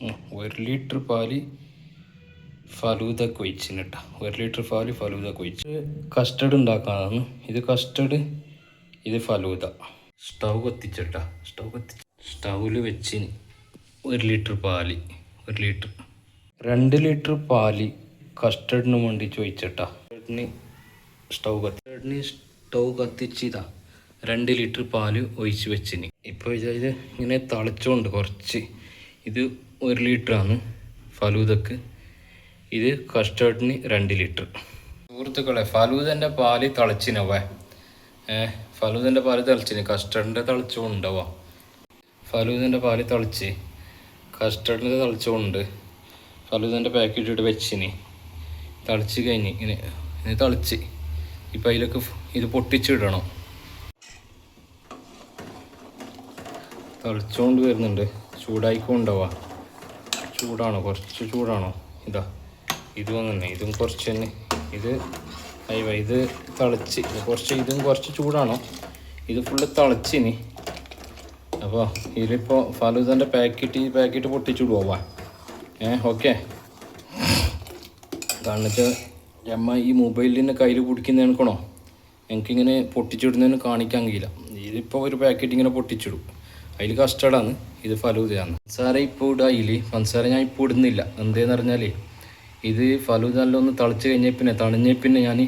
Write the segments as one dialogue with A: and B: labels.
A: 1 litre പാല് ഫലൂദക്ക് ഒഴിച്ചിന് കേട്ടോ. 1 litre പാല് ഫലൂദക്ക് ഒഴിച്ച് കസ്റ്റർഡ് ഉണ്ടാക്കാനാണ്. ഇത് കസ്റ്റർഡ്, ഇത് ഫലൂദ. സ്റ്റൗ കത്തിച്ചിട്ടാ. സ്റ്റൗവിൽ വെച്ചിന് 1 ലിറ്റർ പാല്, 1 ലിറ്റർ 2 ലിറ്റർ പാല് കസ്റ്റർഡിന് വേണ്ടി ചോദിച്ചിട്ടാ. സ്റ്റൗ കത്തിച്ചിതാ 2 ലിറ്റർ പാല് ഒഴിച്ച് വെച്ചിന്. ഇപ്പോൾ ഇത് ഇങ്ങനെ തിളച്ചുകൊണ്ട് കുറച്ച്. ഇത് 1 ലിറ്ററാണ് ഫലൂദക്ക്, ഇത് കസ്റ്റർഡിന് 2 ലിറ്റർ. സുഹൃത്തുക്കളെ, ഫലൂദൻ്റെ പാല് തിളച്ചിനവേ. ഫലൂദൻ്റെ പാല് തിളച്ചിന്, കസ്റ്റർഡിൻ്റെ തിളച്ചുകൊണ്ടാവാം. ഫലൂദൻ്റെ പാല് തിളച്ച് കസ്റ്റർഡിൻ്റെ തിളച്ചുകൊണ്ട് ഫലൂദൻ്റെ പാക്കറ്റ് ഇട്ട് വെച്ചിന്. തിളച്ച് കഴിഞ്ഞ് ഇങ്ങനെ തിളച്ച് ഇപ്പം അതിലേക്ക് ഇത് പൊട്ടിച്ചിടണം. തിളച്ചുകൊണ്ട് വരുന്നുണ്ട്, ചൂടായിക്കൊണ്ടാവാ. ചൂടാണോ? കുറച്ച് ചൂടാണോ? ഇതാ ഇതും അങ്ങനെ, ഇതും കുറച്ച് തന്നെ. ഇത് തിളച്ച് കുറച്ച്, ഇതും കുറച്ച് ചൂടാണോ? ഇത് ഫുള്ള് തിളച്ചിനി. അപ്പോൾ ഇതിലിപ്പോൾ ഫലൂദൻ്റെ ഈ പാക്കറ്റ് പൊട്ടിച്ചിടുവാ. ഓക്കെ. കാണിച്ച് അമ്മ ഈ മൊബൈലിന് കയ്യിൽ പിടിക്കുന്ന എനിക്കണോ, എനിക്കിങ്ങനെ പൊട്ടിച്ചിടുന്നതിന് കാണിക്കാൻ കഴിയില്ല. ഇതിപ്പോൾ ഒരു പാക്കറ്റ് ഇങ്ങനെ പൊട്ടിച്ചിടും. അതിൽ കസ്റ്റർഡാണ്, ഇത് ഫലൂദയാണ്. പഞ്ചസാര ഇപ്പോൾ ഇടായില്ല. പഞ്ചസാര ഞാൻ ഇപ്പോൾ ഇടുന്നില്ല. എന്തേന്ന് പറഞ്ഞാൽ ഇത് ഫലൂദ നല്ല ഒന്ന് തിളച്ച് കഴിഞ്ഞാൽ പിന്നെ തണിഞ്ഞാൽ പിന്നെ ഞാൻ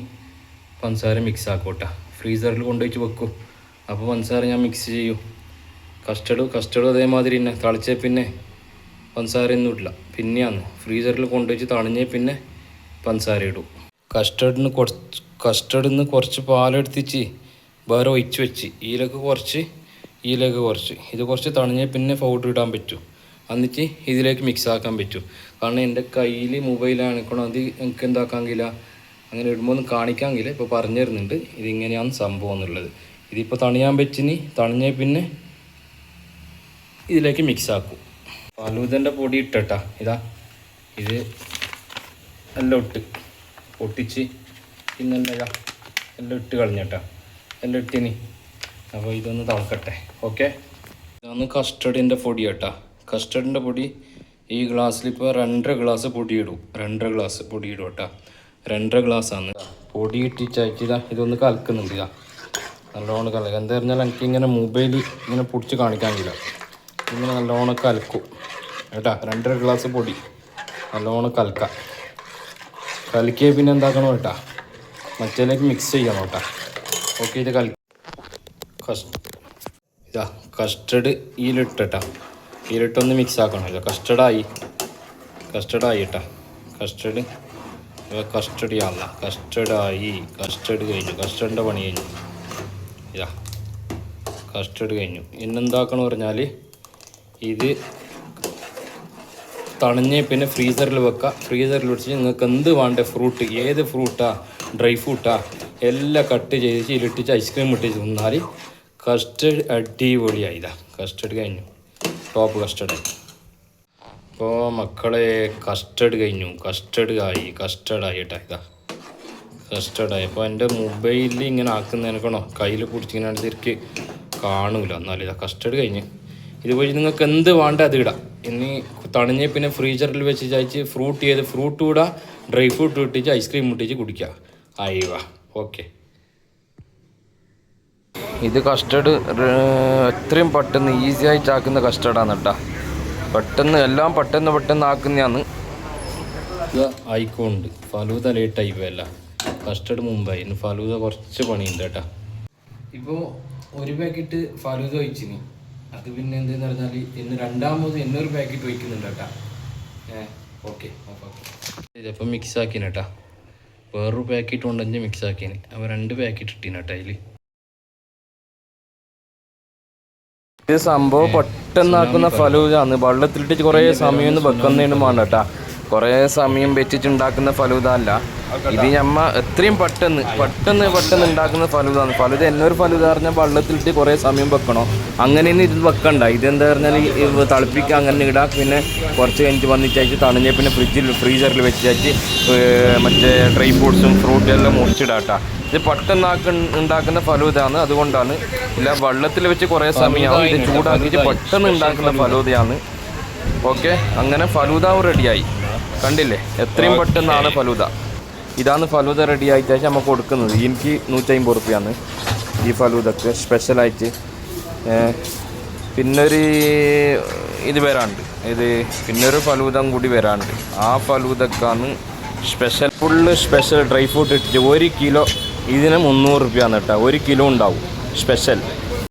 A: പഞ്ചസാര മിക്സ് ആക്കോട്ടെ. ഫ്രീസറിൽ കൊണ്ടുവച്ച് വെക്കും. അപ്പോൾ പഞ്ചസാര ഞാൻ മിക്സ് ചെയ്യും. കസ്റ്റർഡും അതേമാതിരി തന്നെ തിളച്ചാൽ പിന്നെ പഞ്ചസാര ഒന്നും ഇടില്ല. പിന്നെയാണ് ഫ്രീസറിൽ കൊണ്ടുവച്ച് തണിഞ്ഞാൽ പിന്നെ പഞ്ചസാര ഇടും. കസ്റ്റർഡിന് കുറച്ച് പാലെടുത്തിച്ച് വേറെ ഒഴിച്ച് വെച്ച് ഇതിലേക്ക് കുറച്ച് ഇത് കുറച്ച് തണിഞ്ഞാൽ പിന്നെ പൗഡർ ഇടാൻ പറ്റും. എന്നിട്ട് ഇതിലേക്ക് മിക്സ് ആക്കാൻ പറ്റും. കാരണം എൻ്റെ കയ്യിൽ മൊബൈലാണിക്കണം, അത് എനിക്ക് എന്താക്കാൻ കഴിയില്ല. അങ്ങനെ ഇടുമ്പോൾ ഒന്നും കാണിക്കാൻ കഴിയില്ല. ഇപ്പോൾ പറഞ്ഞു തരുന്നുണ്ട് ഇതിങ്ങനെയാണ് സംഭവം എന്നുള്ളത്. ഇതിപ്പോൾ തണിയാൻ വെച്ചിന്, തണിഞ്ഞാൽ പിന്നെ ഇതിലേക്ക് മിക്സ് ആക്കും. ഫലൂദൻ്റെ പൊടി ഇട്ടട്ടാ. ഇതാ ഇത് എല്ലാം ഇട്ട് പൊട്ടിച്ച് പിന്നെ എല്ലാം ഇട്ട് കളഞ്ഞട്ടാ. എല്ലാം ഇട്ടിനി. അപ്പോൾ ഇതൊന്ന് തിളക്കട്ടെ. ഓക്കെ. ഇതാണ് കസ്റ്റർഡിൻ്റെ പൊടി കേട്ടാ. കസ്റ്റർഡിൻ്റെ പൊടി ഈ ഗ്ലാസ്സിൽ ഇപ്പോൾ 2.5 ഗ്ലാസ് പൊടി ഇടും. 2.5 ഗ്ലാസ് പൊടി ഇടും കേട്ടോ. 2.5 ഗ്ലാസ്സാണ് പൊടി ഇട്ടിച്ചായിട്ടില്ല. ഇതൊന്ന് കലക്കുന്നുണ്ട്. നല്ലോണം കലക്കുക. എന്താ പറഞ്ഞാൽ എനിക്കിങ്ങനെ മൊബൈൽ ഇങ്ങനെ പൊടിച്ച് കാണിക്കാൻ കഴിയില്ല. ഇങ്ങനെ നല്ലോണം കലക്കും കേട്ടാ. 2.5 ഗ്ലാസ് പൊടി നല്ലോണം കലക്കാം. കലക്കിയ പിന്നെ എന്താക്കണം കേട്ടാ, മറ്റേലേക്ക് മിക്സ് ചെയ്യണം കേട്ടാ. ഓക്കെ. ഇത് ഇതാ കസ്റ്റർഡ് ഇതിലിട്ടാ. ഇതിലിട്ടൊന്ന് മിക്സ് ആക്കണം. ഇതാ കസ്റ്റർഡായി കേട്ടാ. കസ്റ്റർഡ് ചെയ്യാനുള്ള കസ്റ്റർഡായി. കസ്റ്റർഡ് കഴിഞ്ഞു. കസ്റ്റർഡിൻ്റെ പണി കഴിഞ്ഞു. ഇതാ കസ്റ്റർഡ് കഴിഞ്ഞു. എന്നെന്താക്കണം പറഞ്ഞാൽ ഇത് തണിഞ്ഞ് പിന്നെ ഫ്രീസറിൽ വെക്കുക. ഫ്രീസറിൽ വെച്ച് നിങ്ങൾക്ക് എന്ത് വേണ്ട ഫ്രൂട്ട്, ഏത് ഫ്രൂട്ടാ, ഡ്രൈ ഫ്രൂട്ടാ എല്ലാം കട്ട് ചെയ്ത് ഇതിലിട്ടിച്ച് ഐസ്ക്രീം ഇട്ടിച്ച് തിന്നാൽ കസ്റ്റർഡ് അടിപൊളിയായിതാ. കസ്റ്റർഡ് കഴിഞ്ഞു. Top custard. അപ്പോൾ മക്കളെ കസ്റ്റർഡ് കഴിഞ്ഞു. കസ്റ്റർഡായി കേട്ടാ. ഇതാ കസ്റ്റർഡായി. അപ്പോൾ എൻ്റെ മൊബൈലിൽ ഇങ്ങനെ ആക്കുന്നതിനേക്കണോ കയ്യിൽ പിടിച്ചിങ്ങനെ ശരിക്ക് കാണൂല. എന്നാലും ഇതാ കസ്റ്റർഡ് കഴിഞ്ഞ്. ഇതുവഴി നിങ്ങൾക്ക് എന്ത് വേണ്ട അത് ഇടാം. ഇനി തണിഞ്ഞ് പിന്നെ ഫ്രീസറിൽ വെച്ച് ചായച്ച് ഫ്രൂട്ട് ഇടുക, ഡ്രൈ ഫ്രൂട്ട് ഇട്ടിച്ച് ഐസ്ക്രീം ഇട്ടിച്ച് കുടിക്കുക. ആയിവാ. ഓക്കെ. ഇത് കസ്റ്റർഡ് എത്രയും പെട്ടെന്ന് ഈസി ആയിട്ട് ആക്കുന്ന കസ്റ്റർഡാണ് കേട്ടോ. എല്ലാം പെട്ടെന്ന് ആക്കുന്നതാണ്. ഇത് ആയിക്കോണ്ട് ഫലൂദ ലേറ്റായി പോയല്ല. കസ്റ്റർഡ് മുമ്പായി. ഇന്ന് ഫലൂദ കുറച്ച് പണിയുണ്ട് കേട്ടോ. ഇപ്പോൾ 1 പാക്കറ്റ് ഫലൂദ ഒഴിച്ചിനി. അത് പിന്നെ എന്തെന്ന് പറഞ്ഞാൽ ഇന്ന് രണ്ടാമത് എന്നൊരു പാക്കറ്റ് ഒഴിക്കുന്നുണ്ട് കേട്ടാ. ഓക്കെ. ഇതിപ്പോൾ മിക്സ് ആക്കിന് കേട്ടാ. വേറൊരു പാക്കറ്റ് കൊണ്ടുവന്ന് മിക്സ് ആക്കിന്. അപ്പോൾ 2 പാക്കറ്റ് ഇട്ടീന് കേട്ടോ അതിൽ. ഇത് സംഭവം പെട്ടെന്നാക്കുന്ന ഫലൂദാണ്. വെള്ളത്തിലിട്ട് കുറേ സമയം വെക്കുന്നതിനും വേണ്ട കേട്ടാ. കുറേ സമയം വെച്ചിട്ടുണ്ടാക്കുന്ന ഫലൂദ അല്ല ഇത്. നമ്മ എത്രയും പെട്ടെന്ന് ഉണ്ടാക്കുന്ന ഫലൂദാണ്. ഫലൂദ എന്നൊരു ഫലൂദ പറഞ്ഞാൽ വെള്ളത്തിലിട്ട് കുറേ സമയം വെക്കണോ, അങ്ങനെയൊന്നും ഇത് വെക്കണ്ട. ഇതെന്താ പറഞ്ഞാൽ തിളപ്പിക്കുക, അങ്ങനെ ഇടാം. പിന്നെ കുറച്ച് കഴിഞ്ഞിട്ട് വന്നിട്ട് തണിഞ്ഞ പിന്നെ ഫ്രീസറിൽ വെച്ചിട്ട് മറ്റേ ഡ്രൈ ഫ്രൂട്ട്സും ഫ്രൂട്ടും എല്ലാം മുറിച്ചിടാട്ടാ. ഇത് പെട്ടെന്ന് ഉണ്ടാക്കുന്ന ഫലൂദയാണ്. അതുകൊണ്ടാണ് ഇല്ല വെള്ളത്തിൽ വെച്ച് കുറേ സമയമാവും. ഇത് ചൂടാക്കിയിട്ട് പെട്ടെന്ന് ഉണ്ടാക്കുന്ന ഫലൂദയാണ്. ഓക്കെ, അങ്ങനെ ഫലൂദാവ് റെഡിയായി. കണ്ടില്ലേ എത്രയും പെട്ടെന്നാണ് ഫലൂദ. ഇതാണ് ഫലൂദ റെഡി ആയിട്ട് ശേഷം നമുക്ക് കൊടുക്കുന്നത്. എനിക്ക് 150 റുപ്യാണ് ഈ ഫലൂദക്ക് സ്പെഷ്യലായിട്ട്. പിന്നൊരു ഇത് വരാണ്ട്, പിന്നൊരു ഫലൂദം കൂടി വരാണ്ട്. ആ ഫലൂദക്കാണ് special, full special dry fruit ഇട്ടിട്ട് 1 കിലോ ഇതിന് 300 റുപ്യാണ് കേട്ടോ. 1 കിലോ ഉണ്ടാവും സ്പെഷ്യൽ.